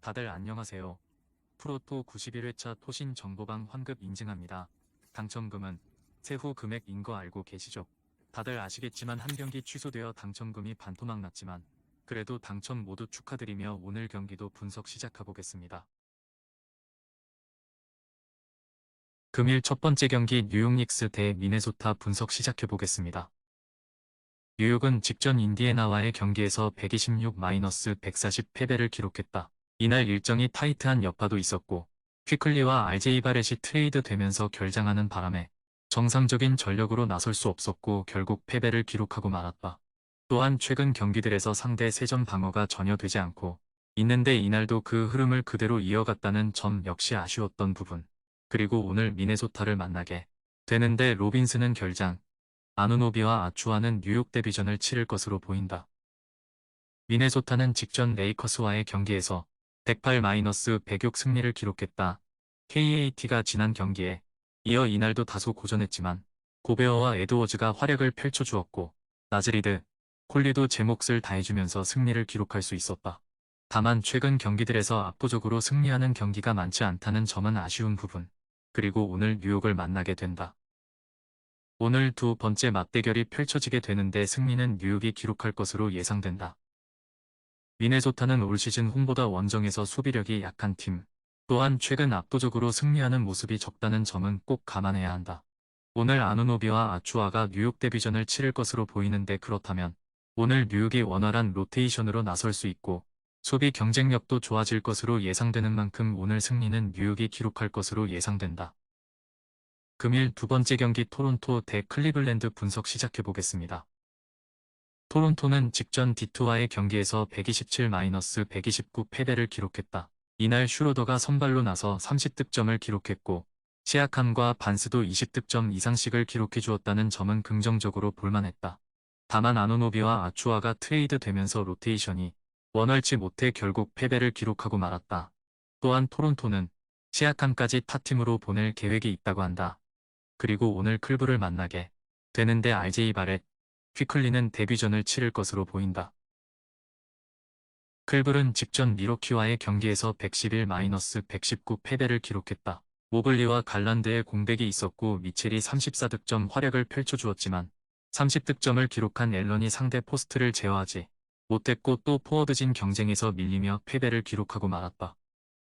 다들 안녕하세요. 프로토 91회차 토신 정보방 환급 인증합니다. 당첨금은 세후 금액인 거 알고 계시죠? 다들 아시겠지만 한 경기 취소되어 당첨금이 반토막 났지만 그래도 당첨 모두 축하드리며 오늘 경기도 분석 시작해보겠습니다. 금일 첫 번째 경기 뉴욕 닉스 대 미네소타 분석 시작해보겠습니다. 뉴욕은 직전 인디애나와의 경기에서 126-140 패배를 기록했다. 이날 일정이 타이트한 여파도 있었고 퀴클리와 RJ 바렛이 트레이드 되면서 결장하는 바람에 정상적인 전력으로 나설 수 없었고 결국 패배를 기록하고 말았다. 또한 최근 경기들에서 상대 세점 방어가 전혀 되지 않고 있는데 이날도 그 흐름을 그대로 이어갔다는 점 역시 아쉬웠던 부분. 그리고 오늘 미네소타를 만나게 되는데 로빈슨은 결장, 아누노비와 아추아는 뉴욕 데뷔전을 치를 것으로 보인다. 미네소타는 직전 레이커스와의 경기에서 108-106 승리를 기록했다. KAT가 지난 경기에 이어 이날도 다소 고전했지만 고베어와 에드워즈가 활약을 펼쳐주었고 나즈리드, 콜리도 제 몫을 다해주면서 승리를 기록할 수 있었다. 다만 최근 경기들에서 압도적으로 승리하는 경기가 많지 않다는 점은 아쉬운 부분. 그리고 오늘 뉴욕을 만나게 된다. 오늘 두 번째 맞대결이 펼쳐지게 되는데 승리는 뉴욕이 기록할 것으로 예상된다. 미네소타는 올 시즌 홈보다 원정에서 수비력이 약한 팀, 또한 최근 압도적으로 승리하는 모습이 적다는 점은 꼭 감안해야 한다. 오늘 아누노비와 아추아가 뉴욕 데뷔전을 치를 것으로 보이는데 그렇다면 오늘 뉴욕이 원활한 로테이션으로 나설 수 있고 수비 경쟁력도 좋아질 것으로 예상되는 만큼 오늘 승리는 뉴욕이 기록할 것으로 예상된다. 금일 두 번째 경기 토론토 대 클리블랜드 분석 시작해보겠습니다. 토론토는 직전 D2와의 경기에서 127-129 패배를 기록했다. 이날 슈로더가 선발로 나서 30득점을 기록했고 시아캄과 반스도 20득점 이상씩을 기록해 주었다는 점은 긍정적으로 볼만했다. 다만 아누노비와 아추아가 트레이드 되면서 로테이션이 원활치 못해 결국 패배를 기록하고 말았다. 또한 토론토는 시아캄까지 타팀으로 보낼 계획이 있다고 한다. 그리고 오늘 클브를 만나게 되는데 RJ 바렛, 퀴클리는 데뷔전을 치를 것으로 보인다. 클블은 직전 미러키와의 경기에서 111-119 패배를 기록했다. 모블리와 갈란드의 공백이 있었고 미첼이 34득점 활약을 펼쳐주었지만 30득점을 기록한 앨런이 상대 포스트를 제어하지 못했고 또 포워드진 경쟁에서 밀리며 패배를 기록하고 말았다.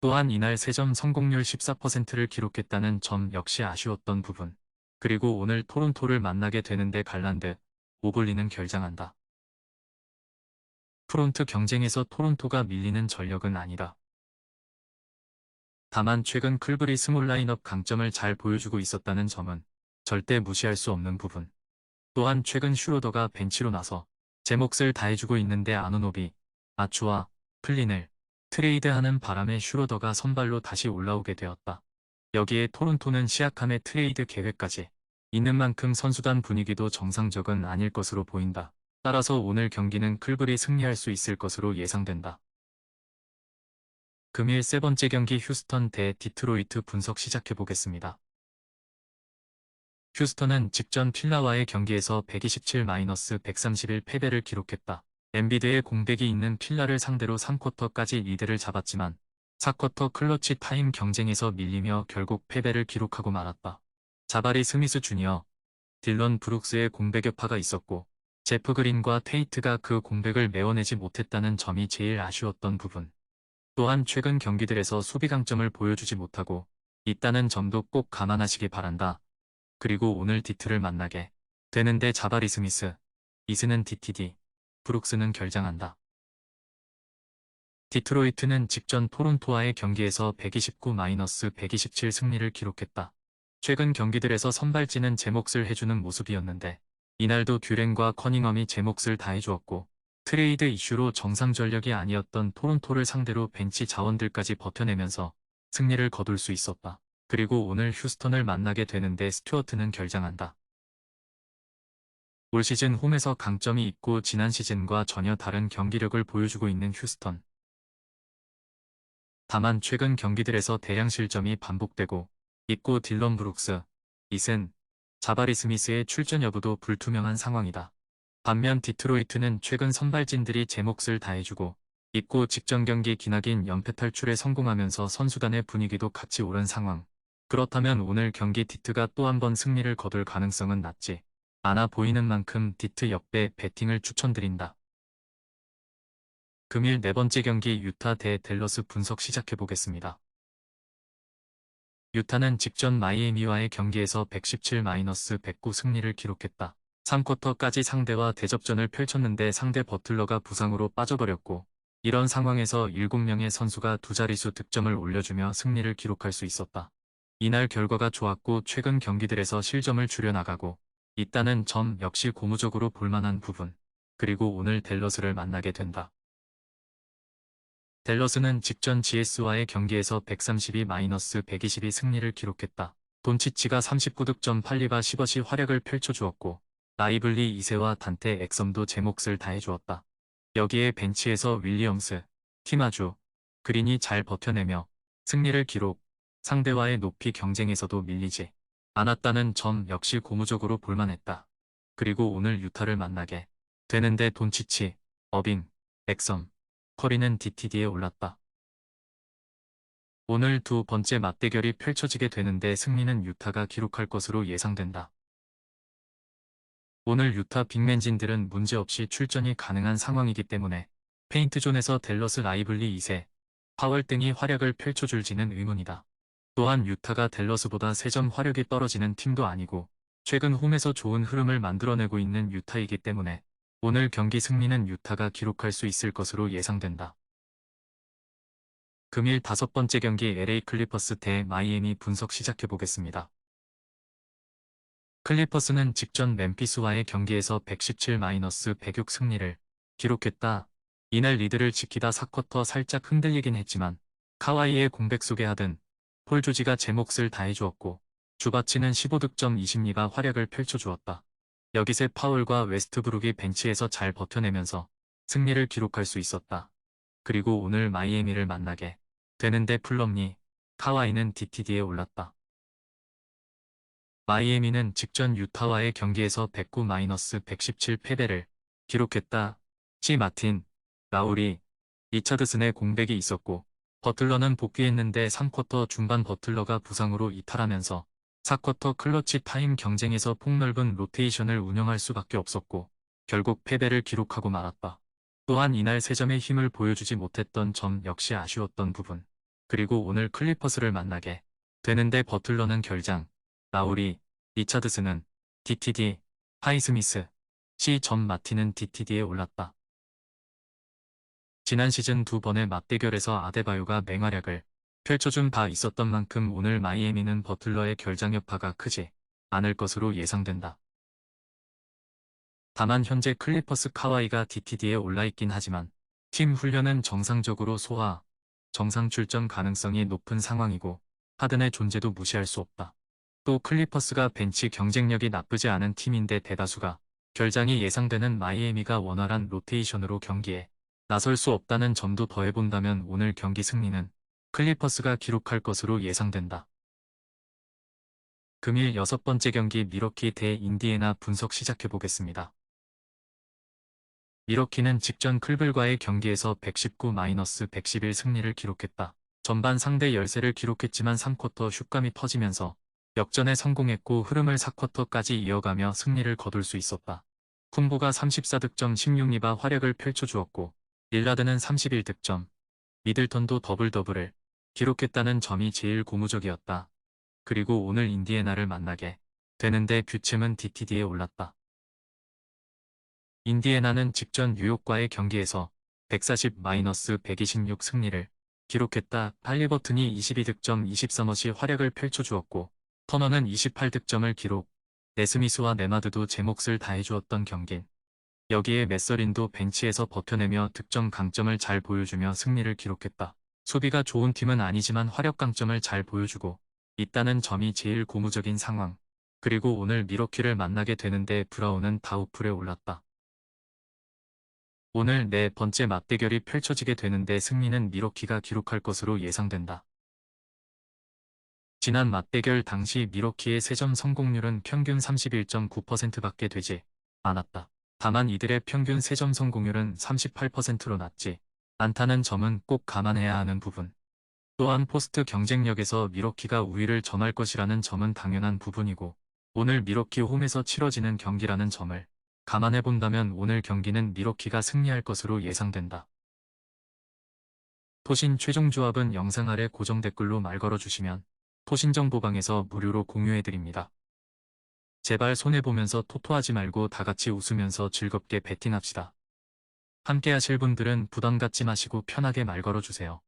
또한 이날 3점 성공률 14%를 기록했다는 점 역시 아쉬웠던 부분. 그리고 오늘 토론토를 만나게 되는데 갈란드, 모블리는 결장한다. 프론트 경쟁에서 토론토가 밀리는 전력은 아니다. 다만 최근 클블이 스몰 라인업 강점을 잘 보여주고 있었다는 점은 절대 무시할 수 없는 부분. 또한 최근 슈로더가 벤치로 나서 제 몫을 다해주고 있는데 아누노비, 아추와 플린을 트레이드하는 바람에 슈로더가 선발로 다시 올라오게 되었다. 여기에 토론토는 시아캄의 트레이드 계획까지 있는 만큼 선수단 분위기도 정상적은 아닐 것으로 보인다. 따라서 오늘 경기는 클블이 승리할 수 있을 것으로 예상된다. 금일 세 번째 경기 휴스턴 대 디트로이트 분석 시작해보겠습니다. 휴스턴은 직전 필라와의 경기에서 127-131 패배를 기록했다. 엔비드의 공백이 있는 필라를 상대로 3쿼터까지 리드를 잡았지만 4쿼터 클러치 타임 경쟁에서 밀리며 결국 패배를 기록하고 말았다. 자바리 스미스 주니어, 딜런 브룩스의 공백 여파가 있었고 제프 그린과 테이트가 그 공백을 메워내지 못했다는 점이 제일 아쉬웠던 부분. 또한 최근 경기들에서 수비 강점을 보여주지 못하고 있다는 점도 꼭 감안하시기 바란다. 그리고 오늘 디트를 만나게 되는데 자바리 스미스, 이스는 DTD, 브룩스는 결장한다. 디트로이트는 직전 토론토와의 경기에서 129-127 승리를 기록했다. 최근 경기들에서 선발진은 제 몫을 해주는 모습이었는데 이날도 듀렌과 커닝엄이 제 몫을 다해주었고 트레이드 이슈로 정상 전력이 아니었던 토론토를 상대로 벤치 자원들까지 버텨내면서 승리를 거둘 수 있었다. 그리고 오늘 휴스턴을 만나게 되는데 스튜어트는 결장한다. 올 시즌 홈에서 강점이 있고 지난 시즌과 전혀 다른 경기력을 보여주고 있는 휴스턴. 다만 최근 경기들에서 대량 실점이 반복되고 있고 딜런 브룩스, 이슨, 자바리 스미스의 출전 여부도 불투명한 상황이다. 반면 디트로이트는 최근 선발진들이 제 몫을 다해주고 입고 직전 경기 기나긴 연패 탈출에 성공하면서 선수단의 분위기도 같이 오른 상황. 그렇다면 오늘 경기 디트가 또 한 번 승리를 거둘 가능성은 낮지 않아 보이는 만큼 디트 역배 배팅을 추천드린다. 금일 네 번째 경기 유타 대 댈러스 분석 시작해보겠습니다. 유타는 직전 마이애미와의 경기에서 117-109 승리를 기록했다. 3쿼터까지 상대와 대접전을 펼쳤는데 상대 버틀러가 부상으로 빠져버렸고 이런 상황에서 7명의 선수가 두 자릿수 득점을 올려주며 승리를 기록할 수 있었다. 이날 결과가 좋았고 최근 경기들에서 실점을 줄여나가고 있다는 점 역시 고무적으로 볼만한 부분. 그리고 오늘 댈러스를 만나게 된다. 댈러스는 직전 GS와의 경기에서 132-122 승리를 기록했다. 돈치치가 39득점 8리바 10어시 활약을 펼쳐주었고 라이블리 2세와 단테 엑섬도 제 몫을 다해주었다. 여기에 벤치에서 윌리엄스, 티마주, 그린이 잘 버텨내며 승리를 기록, 상대와의 높이 경쟁에서도 밀리지 않았다는 점 역시 고무적으로 볼만했다. 그리고 오늘 유타를 만나게 되는데 돈치치, 어빙, 엑섬, 커리는 DTD에 올랐다. 오늘 두 번째 맞대결이 펼쳐지게 되는데 승리는 유타가 기록할 것으로 예상된다. 오늘 유타 빅맨진들은 문제없이 출전이 가능한 상황이기 때문에 페인트존에서 댈러스 라이블리 2세, 파월 등이 활약을 펼쳐줄지는 의문이다. 또한 유타가 댈러스보다 3점 화력이 떨어지는 팀도 아니고 최근 홈에서 좋은 흐름을 만들어내고 있는 유타이기 때문에 오늘 경기 승리는 유타가 기록할 수 있을 것으로 예상된다. 금일 5번째 경기 LA 클리퍼스 대 마이애미 분석 시작해보겠습니다. 클리퍼스는 직전 멤피스와의 경기에서 117-106 승리를 기록했다. 이날 리드를 지키다 4쿼터 살짝 흔들리긴 했지만 카와이의 공백 속에 하든 폴 조지가 제 몫을 다해주었고 주바치는 15득점 20리바 활약을 펼쳐주었다. 여기서 파울과 웨스트브룩이 벤치에서 잘 버텨내면서 승리를 기록할 수 있었다. 그리고 오늘 마이애미를 만나게 되는데 플럼리, 카와이는 DTD에 올랐다. 마이애미는 직전 유타와의 경기에서 109-117 패배를 기록했다. 시 마틴, 라우리, 리차드슨의 공백이 있었고 버틀러는 복귀했는데 3쿼터 중반 버틀러가 부상으로 이탈하면서 4쿼터 클러치 타임 경쟁에서 폭넓은 로테이션을 운영할 수밖에 없었고 결국 패배를 기록하고 말았다. 또한 이날 3점의 힘을 보여주지 못했던 점 역시 아쉬웠던 부분. 그리고 오늘 클리퍼스를 만나게 되는데 버틀러는 결장, 라우리, 리차드슨은 DTD, 하이스미스, 전 마틴은 DTD에 올랐다. 지난 시즌 2번의 맞대결에서 아데바요가 맹활약을 펼쳐준 바 있었던 만큼 오늘 마이애미는 버틀러의 결장 여파가 크지 않을 것으로 예상된다. 다만 현재 클리퍼스 카와이가 DTD에 올라있긴 하지만 팀 훈련은 정상적으로 소화, 정상 출전 가능성이 높은 상황이고 하든의 존재도 무시할 수 없다. 또 클리퍼스가 벤치 경쟁력이 나쁘지 않은 팀인데 대다수가 결장이 예상되는 마이애미가 원활한 로테이션으로 경기에 나설 수 없다는 점도 더해본다면 오늘 경기 승리는 클리퍼스가 기록할 것으로 예상된다. 금일 6번째 경기 미러키 대 인디애나 분석 시작해보겠습니다. 미러키는 직전 클블과의 경기에서 119-111 승리를 기록했다. 전반 상대 열세를 기록했지만 3쿼터 슛감이 터지면서 역전에 성공했고 흐름을 4쿼터까지 이어가며 승리를 거둘 수 있었다. 쿤보가 34득점 16리바 활약을 펼쳐주었고 릴라드는 31득점, 미들턴도 더블더블을 기록했다는 점이 제일 고무적이었다. 그리고 오늘 인디애나를 만나게 되는데 뷰챔은 DTD에 올랐다. 인디애나는 직전 뉴욕과의 경기에서 140-126 승리를 기록했다. 할리버튼이 22득점 23어시 활약을 펼쳐주었고 터너는 28득점을 기록, 네스미스와 네마드도 제 몫을 다해주었던 경기. 여기에 메서린도 벤치에서 버텨내며 득점 강점을 잘 보여주며 승리를 기록했다. 수비가 좋은 팀은 아니지만 화력 강점을 잘 보여주고 있다는 점이 제일 고무적인 상황. 그리고 오늘 미러키를 만나게 되는데 브라운은 다우풀에 올랐다. 오늘 네 번째 맞대결이 펼쳐지게 되는데 승리는 미러키가 기록할 것으로 예상된다. 지난 맞대결 당시 미러키의 3점 성공률은 평균 31.9%밖에 되지 않았다. 다만 이들의 평균 3점 성공률은 38%로 낮지 않다는 점은 꼭 감안해야 하는 부분. 또한 포스트 경쟁력에서 미러키가 우위를 점할 것이라는 점은 당연한 부분이고, 오늘 미러키 홈에서 치러지는 경기라는 점을 감안해 본다면 오늘 경기는 미러키가 승리할 것으로 예상된다. 토신 최종 조합은 영상 아래 고정 댓글로 말 걸어주시면 토신 정보방에서 무료로 공유해드립니다. 제발 손해보면서 토토하지 말고 다같이 웃으면서 즐겁게 베팅합시다. 함께 하실 분들은 부담 갖지 마시고 편하게 말 걸어주세요.